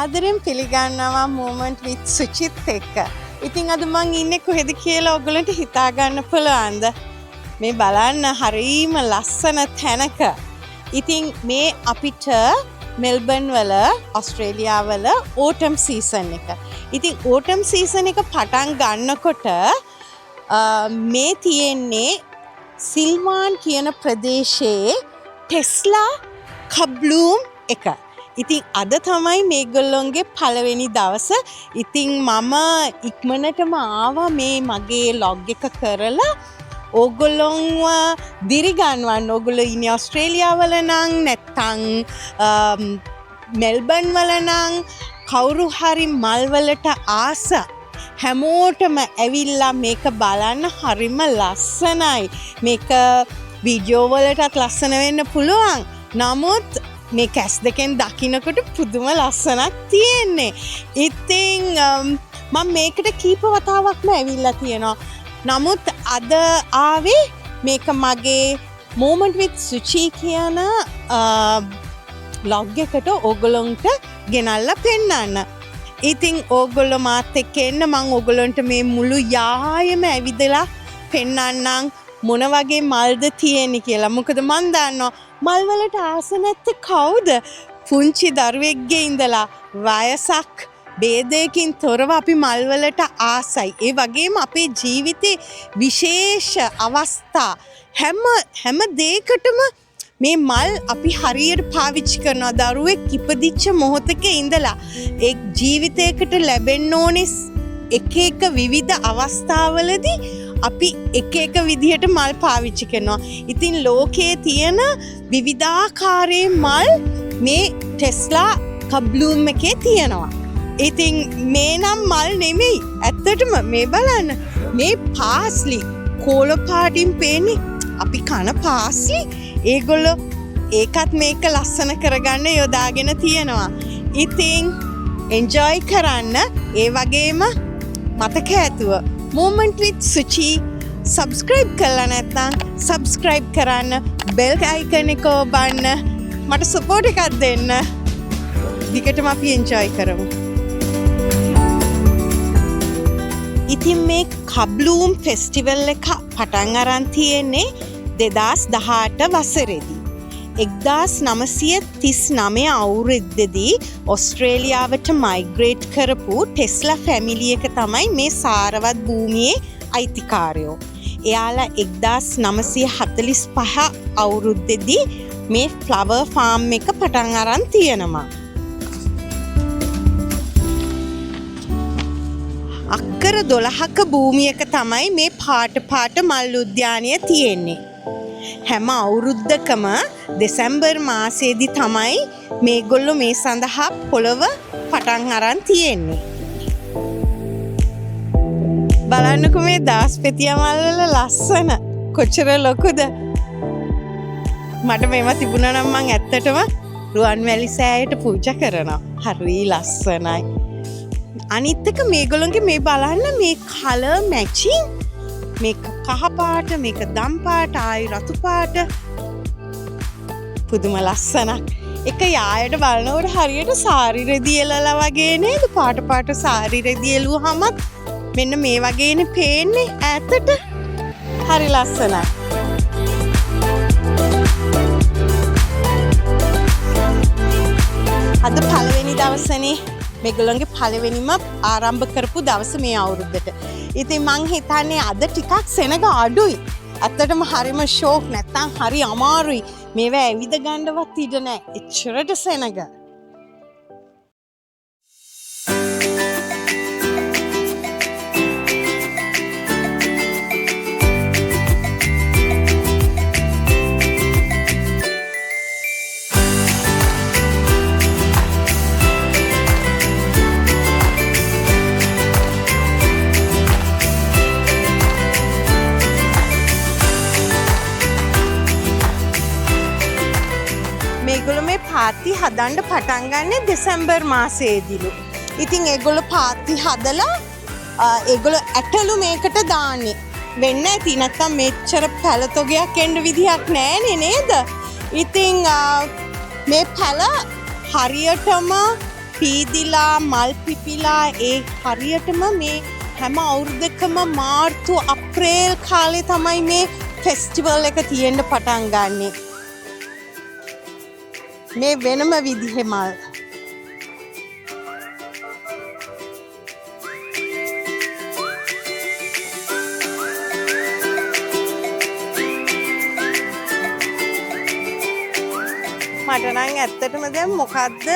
ආදරෙන් පිළිගන්නවා Moment with සුචිත් එක්ක. ඉතින් අද මං ඉන්නේ කොහෙද කියලා ඔයගලන්ට හිතා ගන්න පුළුවන්ද? මේ බලන්න හරීම ලස්සන තැනක. ඉතින් මේ අපිට මෙල්බන් වල ඕස්ට්‍රේලියාව වල ඕටම් සීසන් එක. ඉතින් ඕටම් සීසන් එක පටන් ගන්නකොට මේ තියෙන්නේ සිල්වාන් කියන ප්‍රදේශයේ ටෙස්ලා කබ්ලූම් එක. ඉතින් අද තමයි මේගොල්ලොන්ගේ පළවෙනි දවස. ඉතින් මම ඉක්මනටම ආවා මේ මගේ ලොග් එක කරලා ඕගොල්ලොන්ව දිරිගන්වන්න. ඕගොල්ලෝ ඉන්නේ ඕස්ට්‍රේලියාව වල නම් නැත්තම් මෙල්බන් වල නම් කවුරු හරි මල් වලට ආස හැමෝටම ඇවිල්ලා මේක බලන්න හරිම ලස්සනයි. මේක වීඩියෝ වලටත් ලස්සන වෙන්න පුළුවන්. නමුත් මේ කැස් දෙකෙන් දකින්නකොට පුදුම ලස්සනක් තියෙන්නේ. ඉතින් මම මේකට කීප වතාවක්ම ඇවිල්ලා තියෙනවා. නමුත් අද ආවේ මේක මගේ Moment with Suchi කියන ලොග් එකට ඕගොල්ලන්ට ගෙනල්ලා පෙන්නන්න. ඉතින් ඕගොල්ලෝ මාත් එක්ක එන්න මම ඕගොල්ලන්ට මේ මුළු යායම ඇවිදලා පෙන්නන්නම් මොන වගේ මල්ද තියෙන්නේ කියලා. මොකද මන් දන්නවා මල් වලට ආස නැත්තේ කවුද? පුංචි දරුවෙක්ගේ ඉඳලා වයසක් ભેදයකින් තොරව අපි මල් වලට ආසයි. ඒ වගේම අපේ ජීවිතේ විශේෂ අවස්ථා හැම දෙයකටම මේ මල් අපි හරියට පාවිච්චි කරනවා. දරුවෙක් ඉපදිච්ච මොහොතක ඉඳලා ඒ ජීවිතයකට ලැබෙන්න ඕනේ එක විවිධ අවස්ථාවලදී අපි එක විදිහට මල් පාවිච්චි කරනවා. ඉතින් ලෝකයේ තියෙන විවිධාකාරයේ මල් මේ ටෙස්ලා කබ්ලූම් එකේ තියෙනවා. ඉතින් මේ නම් මල් නෙමෙයි. ඇත්තටම මේ බලන්න. මේ පාස්ලි කෝල පාටින් පේන්නේ අපි කන පාස්ලි. ඒගොල්ලෝ ඒකත් මේක ලස්සන කරගන්න යොදාගෙන තියෙනවා. ඉතින් එන්ජොයි කරන්න. ඒ වගේම මතක ඇතුව Moment with Suchi subscribe කරලා නැත්නම් subscribe කරන්න, bell icon එක ඔබන්න, මට support එකක් දෙන්න. දිගටම අපි enjoy කරමු. ඉතින් මේ කබ්ලූම් ෆෙස්ටිවල් එක පටන් අරන් තියෙන්නේ 2018 වසරේදී. 1939 අවුරුද්දේදී ඕස්ට්‍රේලියාවට මයිග්‍රේට් කරපු ටෙස්ලා ෆැමිලි එක තමයි මේ සාරවත් භූමියේ අයිතිකාරයෝ. එයාලා 1945 අවුරුද්දේදී මේ ෆ්ලවර් ෆාම් එක පටන් අරන් තියෙනවා. අක්කර 12ක භූමියක තමයි මේ පාට මල් උද්‍යානය තියෙන්නේ. හැම අවුරුද්දකම දෙසැම්බර් මාසයේදී තමයි මේගොල්ලෝ මේ සඳහා පොළව පටන් අරන් තියෙන්නේ. බලන්නකෝ මේ දාස්පෙතිය මල් වල ලස්සන කොච්චර ලොකුද? මට මේවා තිබුණා නම් මං ඇත්තටම රුවන්වැලි සෑයට පූජා කරනවා. හරි ලස්සනයි. අනිත් එක මේගොල්ලෝගේ මේ බලන්න මේ කලර් මැචින්. මේක කහ පාට, මේක දම් පාට, ආයි රතු පාට. පුදුම ලස්සනක්. එක යායට බලනකොට හරියට සාරි රෙදි එලලා වගේ නේද? පාට සාරි රෙදි එළුවාමත් මෙන්න මේ වගේනේ පේන්නේ ඈතට. හරි ලස්සනයි. අද පළවෙනි දවසනේ මේගොල්ලන්ගේ පළවෙනිම ආරම්භ කරපු දවස මේ අවුරුද්දට. ඉතින් මං හිතන්නේ අද ටිකක් සෙනග අඩුයි. ඇත්තටම හරිම ෂෝක් නැත්තම් හරි අමාරුයි. මේවා ඇවිද ගන්නවත් ඉඩ නැහැ. එච්චරට සෙනග. මේගොල්ලෝ මේ පාත්ති හදන්න පටන් ගන්නේ දෙසැම්බර් මාසයේදීලු. ඉතින් ඒගොල්ලෝ පාත්ති හදලා ඒගොල්ලෝ ඇටලු මේකට දාන්නේ. වෙන්න ඇති නැත්තම් මෙච්චර පැලතොගයක් එන්න විදිහක් නැහැනේ නේද? ඉතින් මේ පැල හරියටම පීදිලා මල් පිපිලා ඒ හරියටම මේ හැම අවුරුද්දකම මාර්තු අප්‍රේල් කාලේ තමයි මේ ෆෙස්ටිවල් එක තියෙන්න පටන් ගන්නෙ. මේ වෙනම විදිහේ මල්. මට නම් ඇත්තටම දැන් මොකද්ද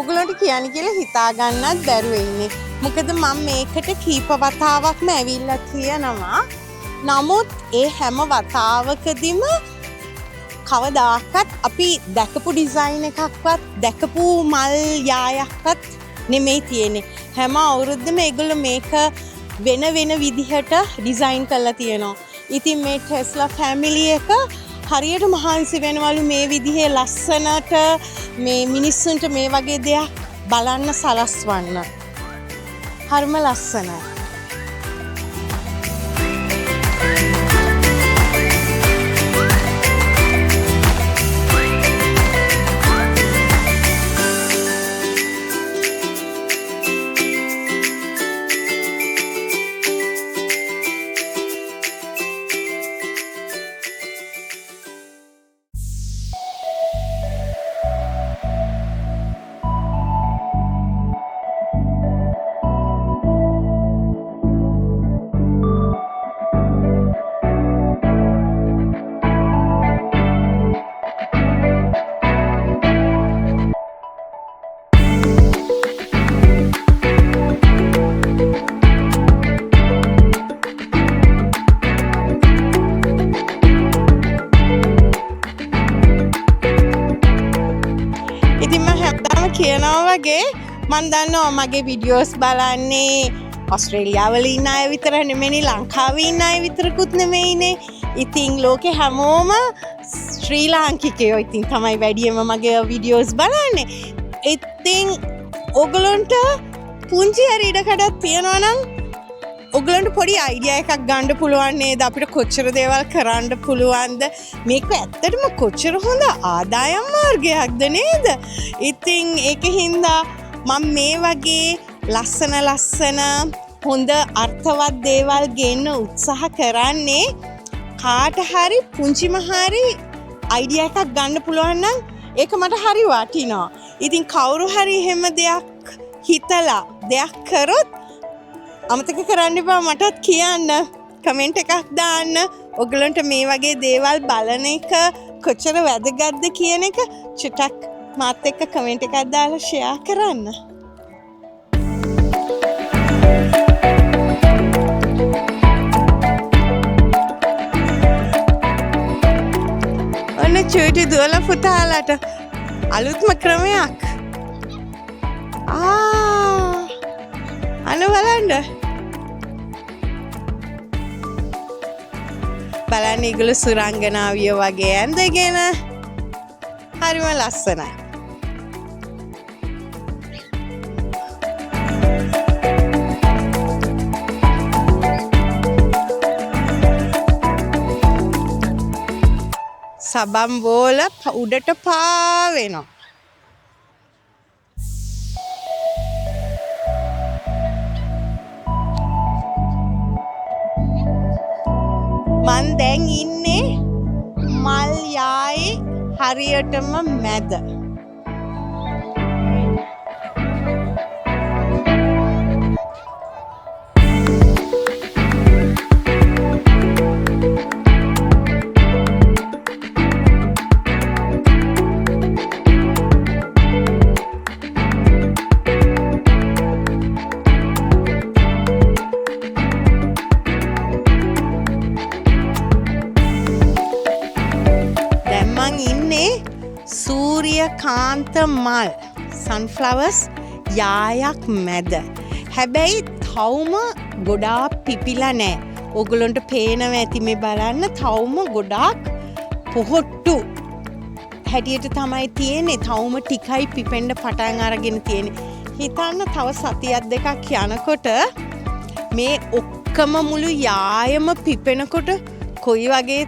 ඔයගලන්ට කියන්නේ කියලා හිතා ගන්නත් බැරුව ඉන්නේ. මොකද මම මේකට කීප වතාවක්ම ඇවිල්ලා තියෙනවා. නමුත් ඒ හැම වතාවකදීම කවදාකත් අපි දැකපු ඩිසයින් එකක්වත් දැකපු මල් යායක්වත් නෙමෙයි තියෙන්නේ. හැම අවුරුද්දම ඒගොල්ලෝ මේක වෙන වෙන විදිහට ඩිසයින් කරලා තියෙනවා. ඉතින් මේ ටෙස්ලා ෆැමිලි එක හරියට මහන්සි වෙනවලු මේ විදිහේ ලස්සනට මේ මිනිස්සුන්ට මේ වගේ දෙයක් බලන්න සලස්වන්න. හරිම ලස්සනයි. කියනවා වගේ මන් දන්නවා මගේ විඩියෝස් බලන්නේ ඔස්ට්‍රේලියාවල ඉන්න අය විතර නෙමෙයි ලංකාවේ ඉන්න අය විතරකුත් නෙමෙයිනේ. ඉතින් ලෝකේ හැමෝම ශ්‍රී ලාංකිකයෝ ඉතින් තමයි වැඩියම මගේ විඩියෝස් බලන්නේ. ඉතින් ඔයගලන්ට පුංචි හරි ඉඩකඩක් තියනවා නම් ඔයගලන්ට පොඩි අයිඩියා එකක් ගන්න පුළුවන් නේද? අපිට කොච්චර දේවල් කරන්න පුළුවන්ද? මේක ඇත්තටම කොච්චර හොඳ ආදායම් මාර්ගයක්ද නේද? ඉතින් ඒකින්ද මම මේ වගේ ලස්සන හොඳ අර්ථවත් දේවල් ගේන්න උත්සාහ කරන්නේ කාට හරි පුංචිම හරි අයිඩියා එකක් ගන්න පුළුවන් නම් ඒක මට හරි වටිනවා. ඉතින් කවුරු හරි එහෙම දෙයක් හිතලා දෙයක් කරොත් අමතක කරන්න එපා මටත් කියන්න. කමෙන්ට් එකක් දාන්න. ඔයගලන්ට මේ වගේ දේවල් බලන එක කොච්චර වැදගත්ද කියන එක චුට්ටක් මාත් එක්ක කමෙන්ට් එකක් දාලා ෂෙයා කරන්න. ඔන්න චූටි දුවල පුතාලට අලුත්ම ක්‍රමයක්. අන්න බලන්න. බලන්න ඒගොල්ලෝ සුරංගනාවිය වගේ ඇඳගෙන හරිම ලස්සනයි. සබම් බෝල උඩට පාවෙනවා. මන් දැන් ඉන්නේ මල් යායේ හරියටම මැද. සූරියකාන්ත මල් සන්ෆ්ලවර්ස් යායක් මැද. හැබැයි තවම ගොඩාක් පිපිලා නෑ. ඔයගොල්ලන්ට පේනවා ඇති මේ බලන්න තවම ගොඩාක් පොහොට්ටු හැටියට තමයි තියෙන්නේ. තවම ටිකයි පිපෙන්න පටන් අරගෙන තියෙන්නේ. හිතන්න තව සතියක් දෙකක් යනකොට මේ ඔක්කම මුළු යායම පිපෙනකොට කොයි වගේ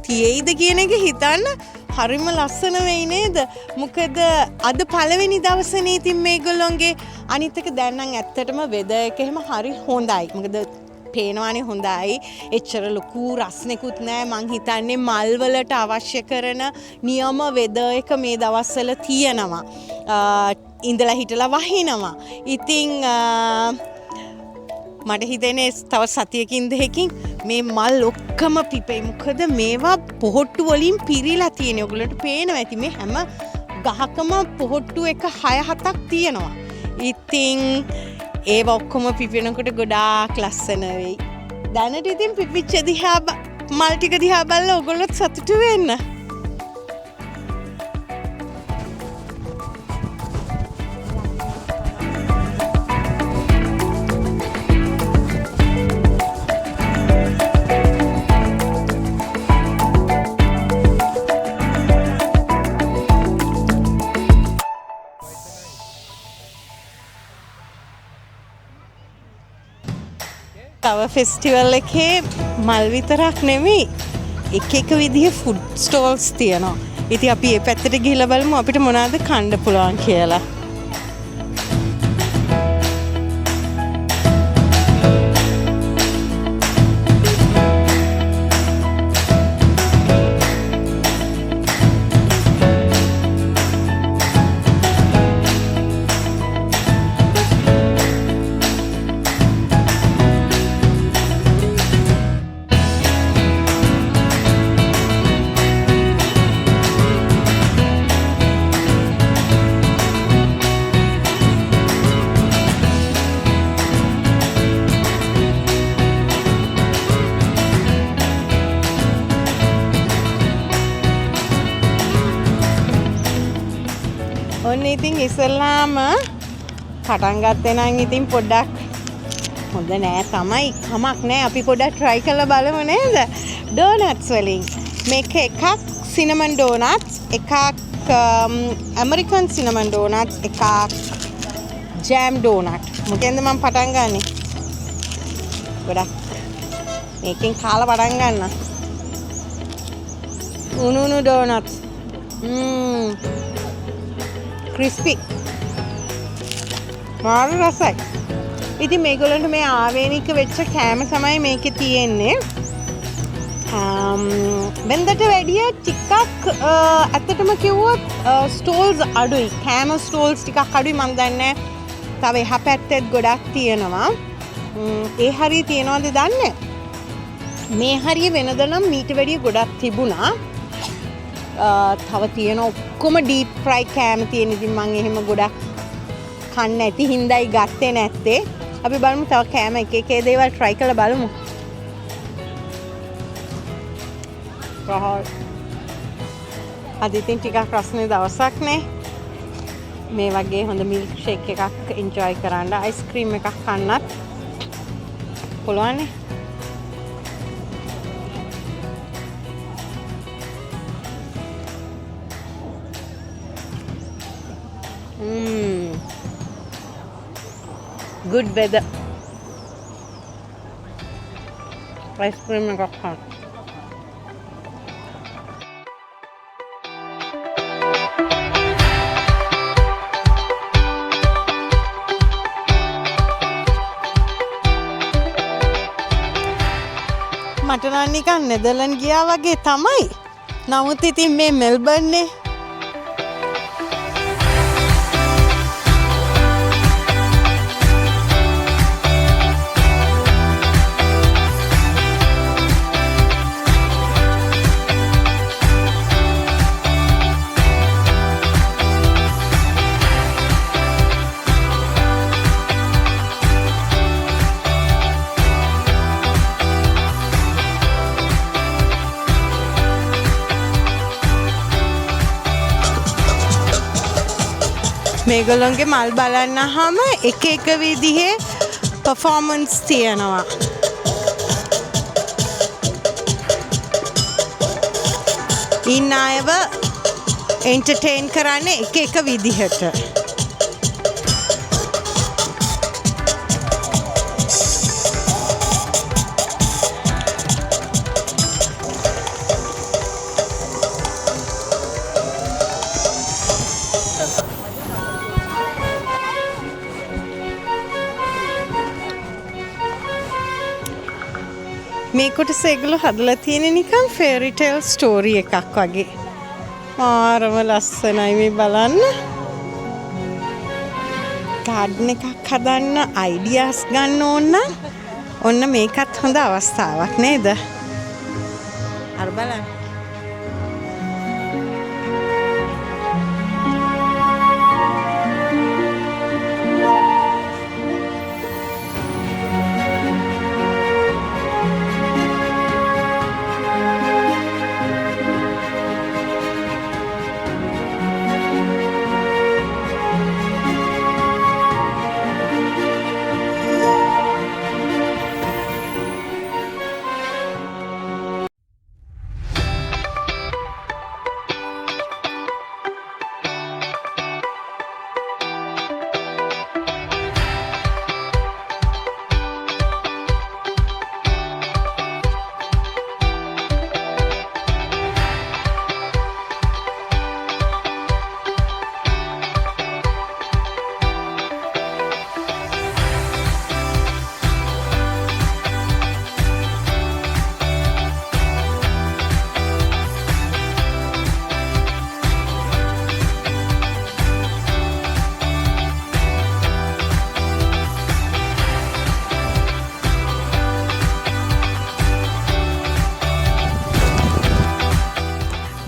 තියෙයිද කියන එක හිතන්න. හරිම ලස්සන වෙයි නේද? මොකද අද පළවෙනි දවසනේ ඉතින් මේගොල්ලොන්ගේ අනිත් එක දැන් නම් ඇත්තටම වෙදර් එක එහෙම හරි හොඳයි. මොකද පේනවානේ හොඳයි. එච්චර ලොකු රස්නෙකුත් නෑ. මං හිතන්නේ මල් වලට අවශ්‍ය කරන නියම වෙදර් එක මේ දවස්වල තියෙනවා. ඉඳලා හිටලා වහිනවා. ඉතින් මට හිතෙන්නේ තව සතියකින් දෙකකින් මේ මල් ඔක්කොම පිපෙයි. මොකද මේවා පොහොට්ටු වලින් පිරීලා තියෙනවා. ඔයගොල්ලන්ට පේනවා ඇති මේ හැම ගහකම පොහොට්ටු එක 6-7ක් තියෙනවා. ඉතින් ඒවා ඔක්කොම පිපෙනකොට ගොඩාක් ලස්සන වෙයි. දැනට ඉතින් පිපිච්ච දිහා මල් ටික දිහා බලලා ඔයගොල්ලොත් සතුටු වෙන්න. තව ෆෙස්ටිවල් එකේ මල් විතරක් නෙමෙයි එක විදිහේ ෆුඩ් ස්ටෝල්ස් තියෙනවා. ඉතින් අපි මේ පැත්තට ගිහිල්ලා බලමු අපිට මොනවද කන්න පුළුවන් කියලා. ඔන්න ඉතින් ඉස්සෙල්ලාම පටන් ගත්තේ නම් ඉතින් පොඩ්ඩක් හොඳ නෑ තමයි. කමක් නෑ අපි පොඩ්ඩක් try කරලා බලමු නේද? ඩෝනට්ස් වලින් මේක එකක් සිනමන් ඩෝනට්ස්, එකක් ඇමරිකන් සිනමන් ඩෝනට්ස්, එකක් ජෑම් ඩෝනට්. මොකෙන්ද මම පටන් ගන්නෙ? ගොඩක් මේකෙන් කාලා පටන් ගන්න. උණු ඩෝනට්ස්. ක්‍රිස්පි. මාරු රසයි. ඉතින් මේගොල්ලන්ට මේ ආවේනික වෙච්ච කෑම තමයි මේකේ තියෙන්නේ. වෙනදට වැඩිය ටිකක් ඇත්තටම කිව්වොත් ස්ටෝල්ස් අඩුයි. කෑම ස්ටෝල්ස් ටිකක් අඩුයි. මම දන්නේ තව එහා පැත්තෙත් ගොඩක් තියෙනවා. ඒ හරිය තියනවද දන්නේ? මේ හරිය වෙනද නම් මීට වැඩිය ගොඩක් තිබුණා. තව තියෙන ඔක්කොම ඩීප් ෆ්‍රයි කෑම තියෙන. ඉතින් මම එහෙම ගොඩක් කන්න නැති හින්දායි ගත්තේ නැත්තේ. අපි බලමු තව කෑම එක දේවල් try කරලා බලමු. අද ඉතින් ටිකක් රස්නේ දවසක් නේ. මේ වගේ හොඳ මිල්ක් ෂේක් එකක් එන්ජොයි කරන්න, අයිස්ක්‍රීම් එකක් කන්නත් පුළුවන් නේ. Good weather. Ice cream එකක් ගන්න. මට නම් නිකන් නෙදර්ලන්ඩ් ගියා වගේ තමයි. නමුත් ඉතින් මේ මෙල්බර්න් නේ. මේගොල්ලන්ගේ මල් බලන්නාම එක විදිහේ පර්ෆෝමන්ස් තියෙනවා. ඉන්න අයව එන්ටර්ටේන් කරන්නේ එක විදිහට. මේ කොටස ඒගොල්ලෝ හදලා තියෙන නිකන් ෆේරි ටේල් ස්ටෝරි එකක් වගේ. මාරම ලස්සනයි මේ බලන්න. ගාඩන් එකක් හදන්න අයිඩියාස් ගන්න ඕන නම් ඔන්න මේකත් හොඳ අවස්ථාවක් නේද? අර බලන්න.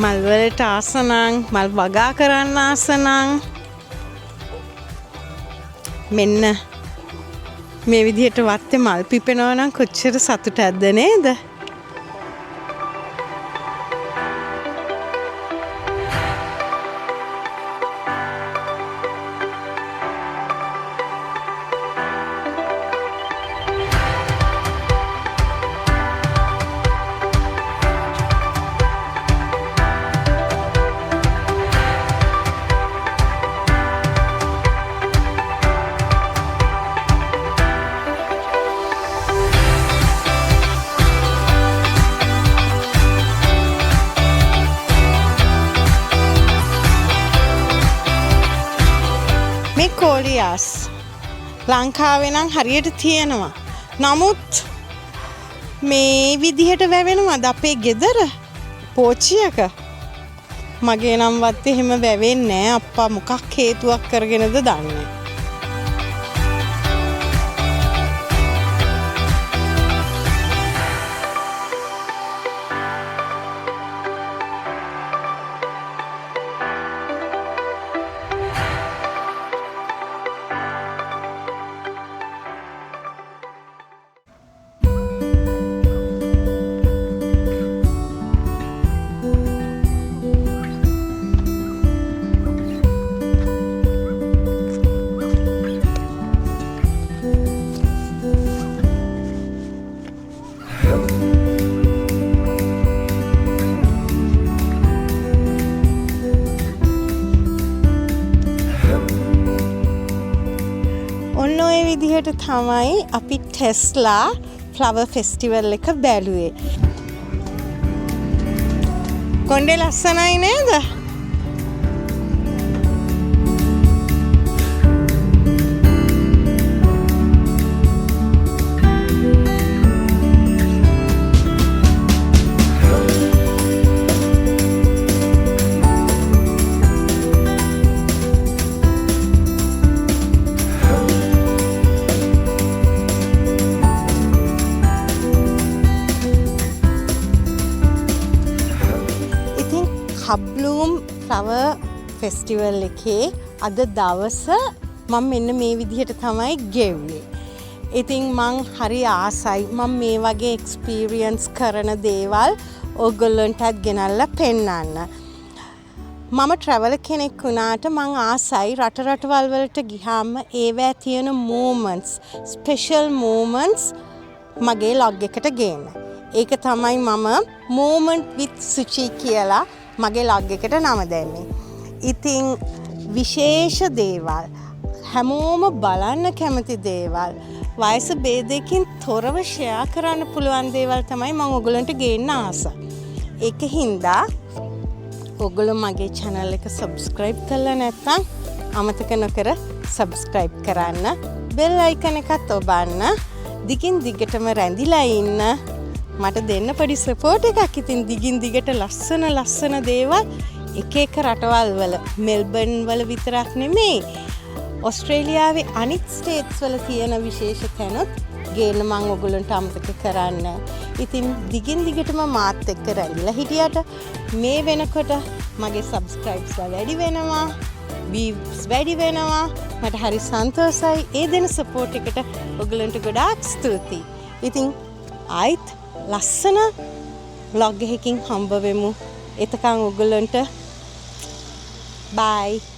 මල් වලට ආස නම් මල් වගා කරන්න ආස නම් මෙන්න මේ විදිහට වත්තේ මල් පිපෙනවා නම් කොච්චර සතුටක්ද නේද? කෝලියාස් ලංකාවේ නම් හරියට තියෙනවා. නමුත් මේ විදිහට වැවෙනවද අපේ ගෙදර පෝච්චියක? මගේ නම් වත් එහෙම වැවෙන්නේ නැහැ. අප්පා මොකක් හේතුවක් කරගෙනද දන්නේ. විදිහට තමයි අපි ටෙස්ලා ෆ්ලවර් ෆෙස්ටිවල් එක බැලුවේ. කොණ්ඩේ ලස්සනයි නේද? හබ්ලූම් ෆ්ලවර් ෆෙස්ටිවල් එකේ අද දවස මම මෙන්න මේ විදිහට තමයි ගෙව්වේ. ඉතින් මං හරි ආසයි මම මේ වගේ එක්ස්පීරියන්ස් කරන දේවල් ඔයගොල්ලන්ටත් ගෙනල්ලා පෙන්නන්න. මම ට්‍රැවල් කෙනෙක් වුණාට මං ආසයි රටවල් වලට ගියාම ඒවැ තියෙන moments, special moments මගේ log එකට ගේන්න. ඒක තමයි මම moment with Suchi කියලා මගේ log එකට නම දැම්මේ. ඉතින් විශේෂ දේවල් හැමෝම බලන්න කැමති දේවල් වයස ભેදයකින් තොරව ෂෙයා කරන්න පුළුවන් දේවල් තමයි මම ඔයගලන්ට ගේන්න ආස. ඒක හින්දා ඔයගොල්ලෝ මගේ channel එක subscribe කරලා නැත්නම් අමතක නොකර subscribe කරන්න. bell icon එකත් ඔබන්න. දිගින් දිගටම රැඳිලා ඉන්න. මට දෙන්න පොඩි සපෝට් එකක්. ඉතින් දිගින් දිගට ලස්සන දේවල් එක එක රටවල් වල මෙල්බර්න් වල විතරක් නෙමෙයි ඔස්ට්‍රේලියාවේ අනිත් ස්ටේට්ස් වල තියෙන විශේෂ තැනුත් ගේන්න මං ඔයගොල්ලන්ට අමතක කරන්න. ඉතින් දිගින් දිගටම මාත් එක්ක රැඳිලා හිටියට මේ වෙනකොට මගේ සබ්ස්ක්‍රයිබ්ස්ලා වැඩි වෙනවා, වීව්ස් වැඩි වෙනවා. මට හරි සන්තෝෂයි. ඒ දෙන සපෝට් එකට ඔයගොල්ලන්ට ගොඩාක් ස්තුතියි. ඉතින් ආයිත් ලස්සන vlog එකකින් හම්බ වෙමු. එතකන් ඔයගොල්ලන්ට bye.